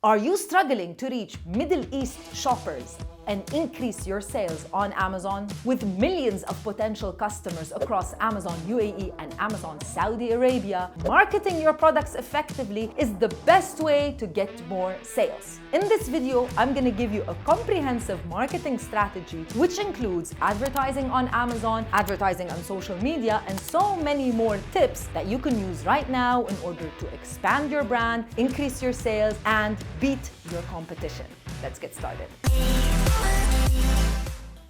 Are you struggling to reach Middle East shoppers and increase your sales on Amazon? With millions of potential customers across Amazon UAE and Amazon Saudi Arabia, marketing your products effectively is the best way to get more sales. In this video, I'm going to give you a comprehensive marketing strategy which includes advertising on Amazon, advertising on social media, and so many more tips that you can use right now in order to expand your brand, increase your sales, and beat your competition. Let's get started.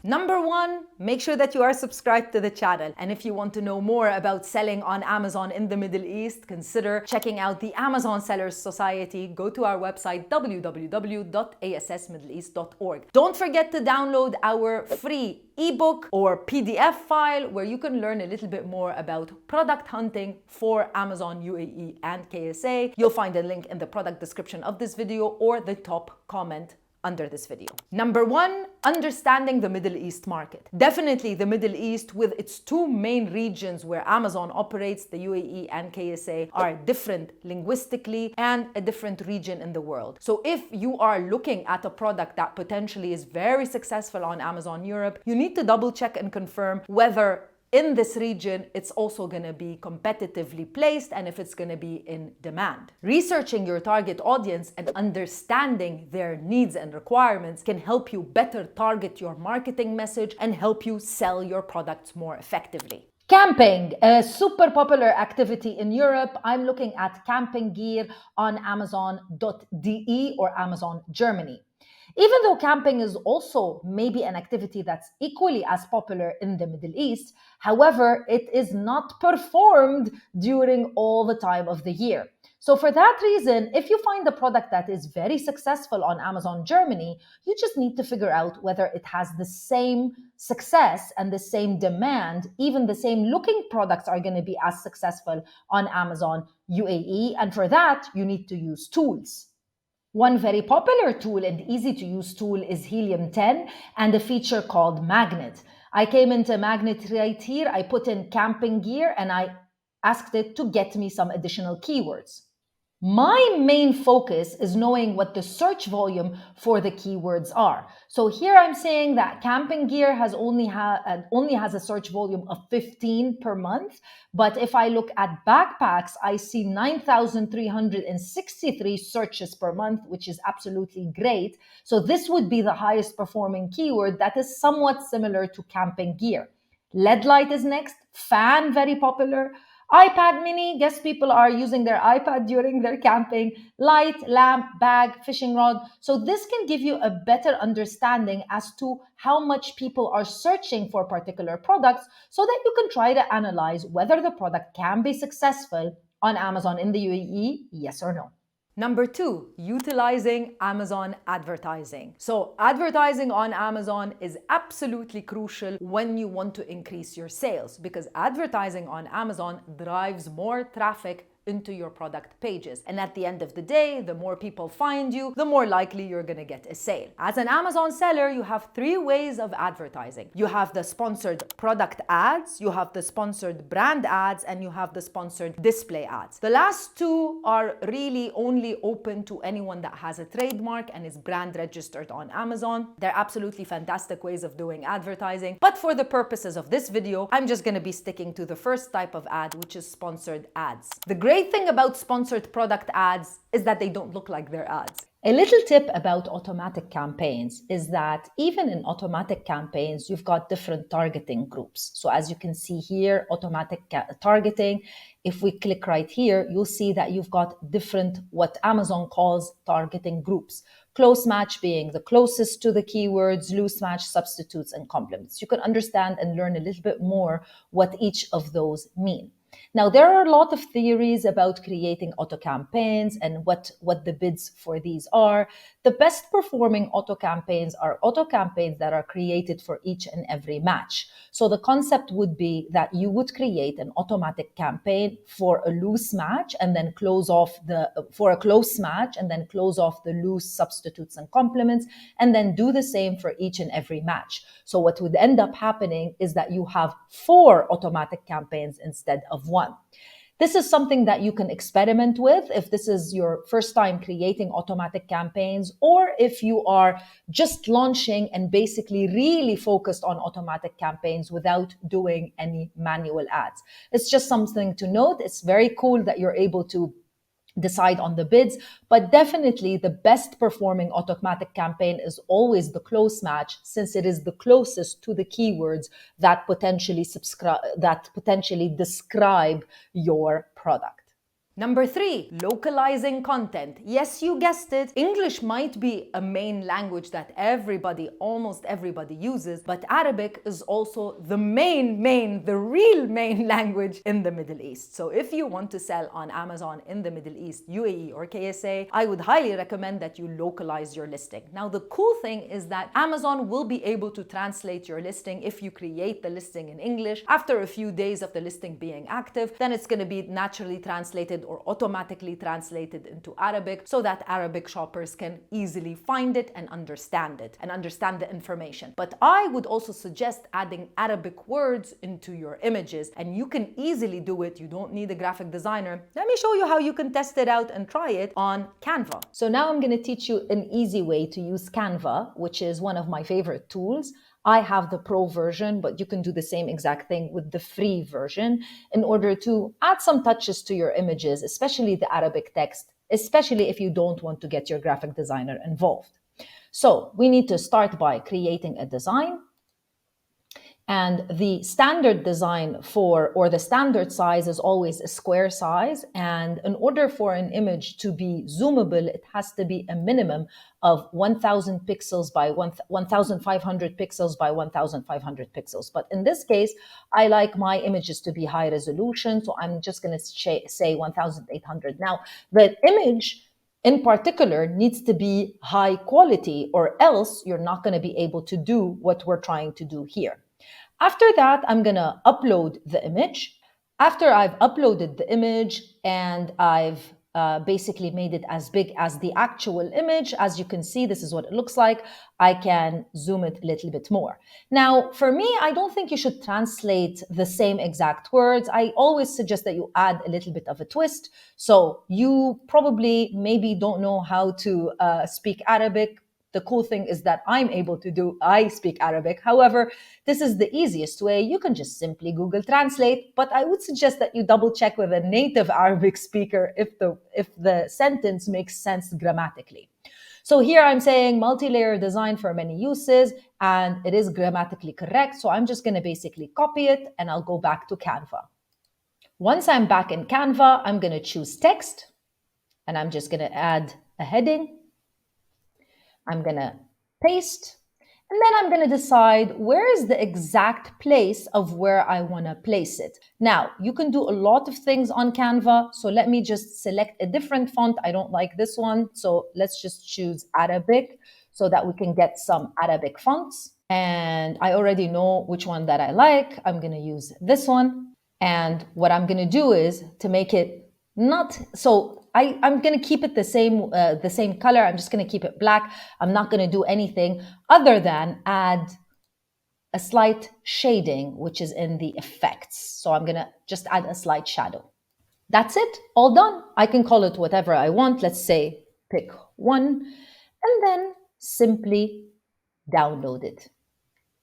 Number one, make sure that you are subscribed to the channel. And if you want to know more about selling on Amazon in the Middle East, consider checking out the Amazon Sellers Society. Go to our website, www.assmiddleeast.org. Don't forget to download our free ebook or PDF file where you can learn a little bit more about product hunting for Amazon UAE and KSA. You'll find a link in the product description of this video or the top comment under this video. Number one, understanding the Middle East market. Definitely the Middle East, with its two main regions where Amazon operates, the UAE and KSA, are different linguistically and a different region in the world. So if you are looking at a product that potentially is very successful on Amazon Europe, you need to double check and confirm whether in this region, it's also going to be competitively placed and if it's going to be in demand. Researching your target audience and understanding their needs and requirements can help you better target your marketing message and help you sell your products more effectively. Camping, a super popular activity in Europe. I'm looking at camping gear on Amazon.de or Amazon Germany. Even though camping is also maybe an activity that's equally as popular in the Middle East, however, it is not performed during all the time of the year. So for that reason, if you find a product that is very successful on Amazon Germany, you just need to figure out whether it has the same success and the same demand. Even the same looking products are going to be as successful on Amazon UAE. And for that, you need to use tools. One very popular tool and easy to use tool is Helium 10 and a feature called Magnet. I came into Magnet right here. I put in camping gear and I asked it to get me some additional keywords. My main focus is knowing what the search volume for the keywords are. So here I'm saying that camping gear has only has a search volume of 15 per month. But if I look at backpacks, I see 9,363 searches per month, which is absolutely great. So this would be the highest performing keyword that is somewhat similar to camping gear. LED light is next. Fan, very popular. iPad mini, guess people are using their iPad during their camping. Light, lamp, bag, fishing rod. So this can give you a better understanding as to how much people are searching for particular products so that you can try to analyze whether the product can be successful on Amazon in the UAE, yes or no. Number two, utilizing Amazon advertising. So advertising on Amazon is absolutely crucial when you want to increase your sales because advertising on Amazon drives more traffic into your product pages. And at the end of the day, the more people find you, the more likely you're going to get a sale. As an Amazon seller, you have three ways of advertising. You have the sponsored product ads, you have the sponsored brand ads, and you have the sponsored display ads. The last two are really only open to anyone that has a trademark and is brand registered on Amazon. They're absolutely fantastic ways of doing advertising. But for the purposes of this video, I'm just going to be sticking to the first type of ad, which is sponsored ads. The great thing about sponsored product ads is that they don't look like their ads. A little tip about automatic campaigns is that even in automatic campaigns, you've got different targeting groups. So as you can see here, automatic targeting, if we click right here, you'll see that you've got different, what Amazon calls targeting groups. Close match being the closest to the keywords, loose match, substitutes, and complements. You can understand and learn a little bit more what each of those mean. Now, there are a lot of theories about creating auto campaigns and what the bids for these are. The best performing auto campaigns are auto campaigns that are created for each and every match. So the concept would be that you would create an automatic campaign for a loose match and then close off for a close match and then close off the loose substitutes and complements and then do the same for each and every match. So what would end up happening is that you have 4 automatic campaigns instead of 1. This is something that you can experiment with if this is your first time creating automatic campaigns, or if you are just launching and basically really focused on automatic campaigns without doing any manual ads. It's just something to note. It's very cool that you're able to decide on the bids, but definitely the best performing automatic campaign is always the close match, since it is the closest to the keywords that potentially describe your product. Number 3, localizing content. Yes, you guessed it. English might be a main language that almost everybody uses, but Arabic is also the real main language in the Middle East. So if you want to sell on Amazon in the Middle East, UAE or KSA, I would highly recommend that you localize your listing. Now, the cool thing is that Amazon will be able to translate your listing if you create the listing in English. After a few days of the listing being active, then it's going to be naturally translated or automatically translated into Arabic, so that Arabic shoppers can easily find it and understand the information. But I would also suggest adding Arabic words into your images, and you can easily do it. You don't need a graphic designer. Let me show you how you can test it out and try it on Canva. So now I'm going to teach you an easy way to use Canva, which is one of my favorite tools. I have the pro version, but you can do the same exact thing with the free version in order to add some touches to your images, especially the Arabic text, especially if you don't want to get your graphic designer involved. So we need to start by creating a design. And the standard design or the standard size is always a square size. And in order for an image to be zoomable, it has to be a minimum of 1,000 pixels by 1,500 pixels by 1,500 pixels. But in this case, I like my images to be high resolution. So I'm just going to say 1,800. Now, the image in particular needs to be high quality, or else you're not going to be able to do what we're trying to do here. After that, I'm going to upload the image. After I've uploaded the image and I've basically made it as big as the actual image, as you can see, this is what it looks like. I can zoom it a little bit more. Now, for me, I don't think you should translate the same exact words. I always suggest that you add a little bit of a twist. So you probably maybe don't know how to speak Arabic. The cool thing is that I speak Arabic. However, this is the easiest way. You can just simply Google Translate, but I would suggest that you double check with a native Arabic speaker if the sentence makes sense grammatically. So here I'm saying multi-layer design for many uses, and it is grammatically correct. So I'm just going to basically copy it and I'll go back to Canva. Once I'm back in Canva, I'm going to choose text and I'm just going to add a heading. I'm going to paste, and then I'm going to decide where is the exact place of where I want to place it. Now, you can do a lot of things on Canva, so let me just select a different font. I don't like this one, so let's just choose Arabic so that we can get some Arabic fonts. And I already know which one that I like. I'm going to use this one. And what I'm going to do is to make it not so I'm going to keep it the same color. I'm just going to keep it black. I'm not going to do anything other than add a slight shading, which is in the effects. So I'm going to just add a slight shadow. That's it, all done. I can call it whatever I want. Let's say pick one, and then simply download it.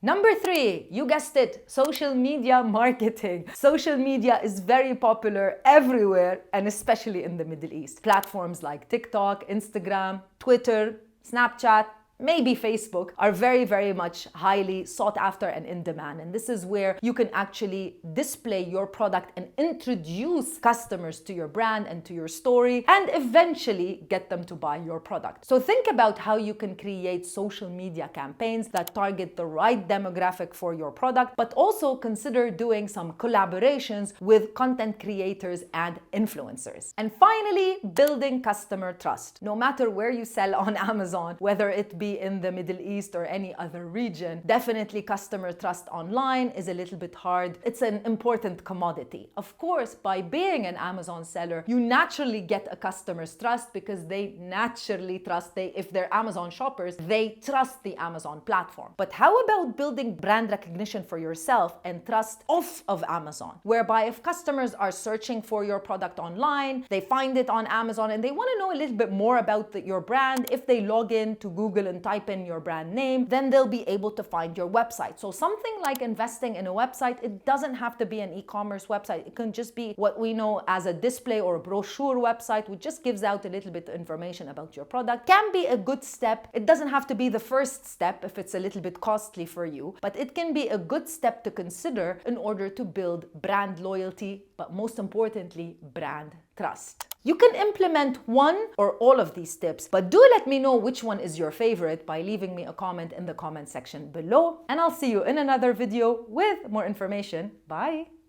Number 3, you guessed it, social media marketing. Social media is very popular everywhere, and especially in the Middle East. Platforms like TikTok, Instagram, Twitter, Snapchat, maybe Facebook are very, very much highly sought after and in demand. And this is where you can actually display your product and introduce customers to your brand and to your story, and eventually get them to buy your product. So think about how you can create social media campaigns that target the right demographic for your product, but also consider doing some collaborations with content creators and influencers. And finally, building customer trust. No matter where you sell on Amazon, whether it be in the Middle East or any other region. Definitely customer trust online is a little bit hard. It's an important commodity. Of course, by being an Amazon seller, you naturally get a customer's trust because they naturally trust, if they're Amazon shoppers, they trust the Amazon platform. But how about building brand recognition for yourself and trust off of Amazon, whereby if customers are searching for your product online, they find it on Amazon and they want to know a little bit more about your brand, if they log in to Google and type in your brand name, then they'll be able to find your website. So something like investing in a website, it doesn't have to be an e-commerce website. It can just be what we know as a display or a brochure website, which just gives out a little bit of information about your product. Can be a good step. It doesn't have to be the first step if it's a little bit costly for you, but it can be a good step to consider in order to build brand loyalty, but most importantly, brand trust. You can implement one or all of these tips, but do let me know which one is your favorite by leaving me a comment in the comment section below, and I'll see you in another video with more information. Bye!